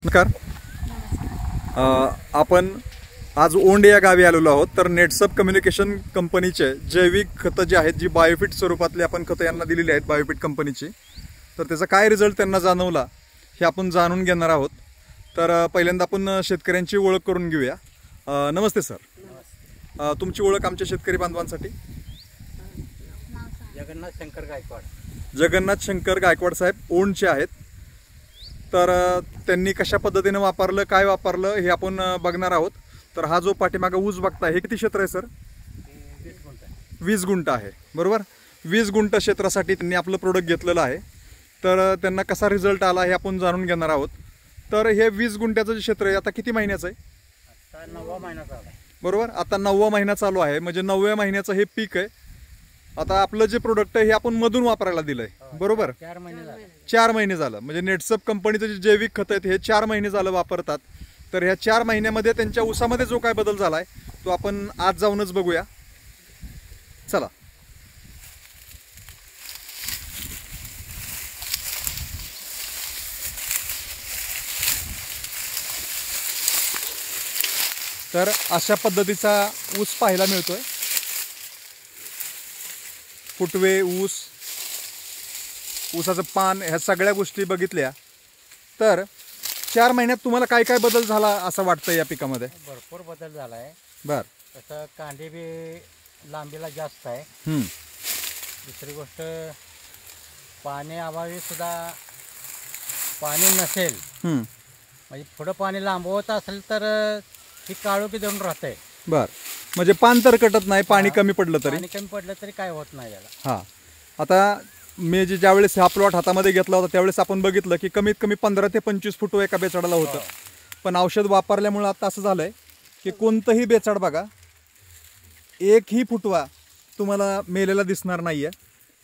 नमस्कार. आपण आज ओंड या गावी आलेलो आहोत. तर नेटसप कम्युनिकेशन कंपनीचे जैविक खतं जी आहेत, जी बायोफिट स्वरूपातली आपण खतं यांना दिलेली आहेत बायोफिट कंपनीची. तर त्याचा काय रिझल्ट त्यांना जाणवला हे आपण जाणून घेणार आहोत. तर पहिल्यांदा आपण शेतकऱ्यांची ओळख करून घेऊया. नमस्ते सर. तुमची ओळख आमच्या शेतकरी बांधवांसाठी. जगन्नाथ शंकर गायकवाड. जगन्नाथ शंकर गायकवाड साहेब ओंडचे आहेत. तर त्यांनी कशा पद्धतीने वापरलं, काय वापरलं हे आपण बघणार आहोत. तर हा जो पाठीमागे ऊस बघताय हे किती क्षेत्र आहे सर? 20 गुंठ आहे. बरोबर, 20 गुंठ क्षेत्रासाठी त्यांनी आपलं प्रोडक्ट घेतलेलं आहे. तर त्यांना कसा रिझल्ट आला हे आपण जाणून घेणार आहोत. तर हे 20 गुंठ्याचं जे क्षेत्र आहे आता किती महिन्याचं आहे? आता 9वा महिना चालू आहे. बरोबर, आता 9वा महिना चालू आहे. म्हणजे 9व्या महिन्याचं हे पीक आहे. आता आपलं जे प्रोडक्ट आहे हे आपण मधून वापरायला दिलंय. बरोबर, 4 महिने झाले. 4 महिने झालं. म्हणजे नेटसप कंपनीचं जे जैविक खत आहेत हे 4 महिने झालं वापरतात. तर ह्या 4 महिन्यामध्ये त्यांच्या ऊसामध्ये जो काय बदल झालाय तो आपण आज जाऊनच बघूया. चला. तर अशा पद्धतीचा ऊस पाहायला मिळतोय. फुटवे, ऊसाचं पान, ह्या सगळ्या गोष्टी बघितल्या तर 4 महिन्यात तुम्हाला काय काय बदल झाला असं वाटतं या पिकामध्ये? भरपूर बदल झाला आहे. बर, तसं कांदे बी लांबीला जास्त आहे. दुसरी गोष्ट, पाण्याअभावी सुद्धा पाणी नसेल म्हणजे पुढं पाणी लांबवत असेल तर ही काळोखी देऊन राहते. बर, म्हणजे पान तर कटत नाही, पाणी कमी पडलं तरी. पाणी कमी पडलं तरी काय होत नाही याला. हां, आता मी ज्यावेळेस हा प्लॉट हातामध्ये घेतला होता त्यावेळेस आपण बघितलं की कमीत कमी 15 ते 25 फुटवा एका बेचाडाला होतं. पण औषध वापरल्यामुळे आता असं झालंय की कोणतंही बेचाड बघा, एकही फुटवा तुम्हाला मेलेला दिसणार नाहीये.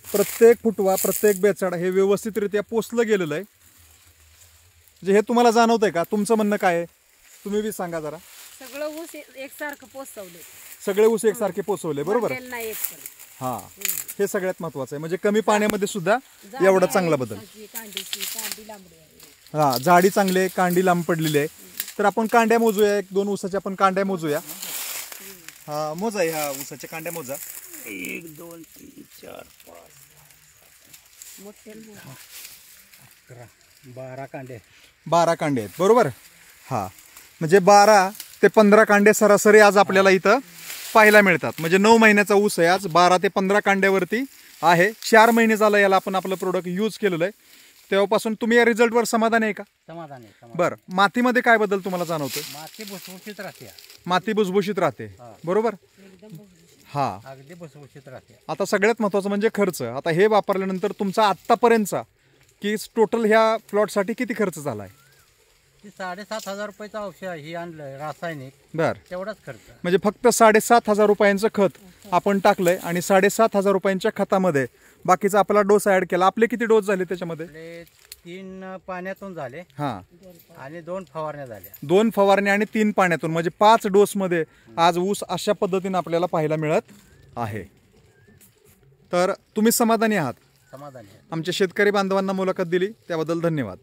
प्रत्येक फुटवा, प्रत्येक बेचाड हे व्यवस्थितरित्या पोसलं गेलेलं आहे. म्हणजे हे तुम्हाला जाणवतंय का? तुमचं म्हणणं काय आहे तुम्ही बी सांगा जरा. सगळं ऊस एकसारखं पोचवले, सगळे ऊस एकसारखे पोचवले. बरोबर. हा, हे सगळ्यात महत्वाचं आहे. म्हणजे कमी पाण्यामध्ये सुद्धा एवढा चांगला बदल. हा, झाडी चांगली, कांडी लांब पडलेली आहे. तर आपण कांड्या मोजूया, 1-2 ऊसाच्या आपण कांड्या मोजूया. हा, मोजा ह्या ऊसाच्या कांड्या मोजा. 1 2 3 4 5 12 कांडे. 12 कांडे आहेत. बरोबर. हा, म्हणजे 12 ते 15 कांडे सरासरी आज आपल्याला इथं पाहायला मिळतात. म्हणजे 9 महिन्याचा ऊस आहे. आज 12 ते 15 कांड्यावरती आहे. 4 महिने झालं याला आपण आपलं प्रोडक्ट यूज केलेलं आहे. तेव्हापासून तुम्ही या रिझल्टवर समाधान आहे का? समाधान आहे. बरं, मातीमध्ये काय बदल तुम्हाला जाणवतोय? माती भुसभुशीत राहते. माती भुसभुशीत राहते. बरोबर. हा, अगदी भुसभुशीत राहते. आता सगळ्यात महत्वाचं म्हणजे खर्च. आता हे वापरल्यानंतर तुमचा आतापर्यंतचा की टोटल ह्या प्लॉटसाठी किती खर्च झालाय? 7,500 रुपयाचं औषध ही आणलं रासायनिक. बर, तेवढाच खर्च. म्हणजे फक्त 7,500 रुपयांचं खत आपण टाकलंय आणि 7,500 रुपयांच्या खतामध्ये बाकीचा आपला डोस ऍड केला. आपले किती डोस झाले त्याच्यामध्ये? 3 पाण्यातून झाले. हा, आणि 2 फवारण्या झाल्या. 2 फवारण्या आणि 3 पाण्यातून, म्हणजे 5 डोस मध्ये आज ऊस अशा पद्धतीने आपल्याला पाहायला मिळत आहे. तर तुम्ही समाधानी आहात? समाधानी आहे. आमच्या शेतकरी बांधवांना मुलाखत दिली त्याबद्दल धन्यवाद.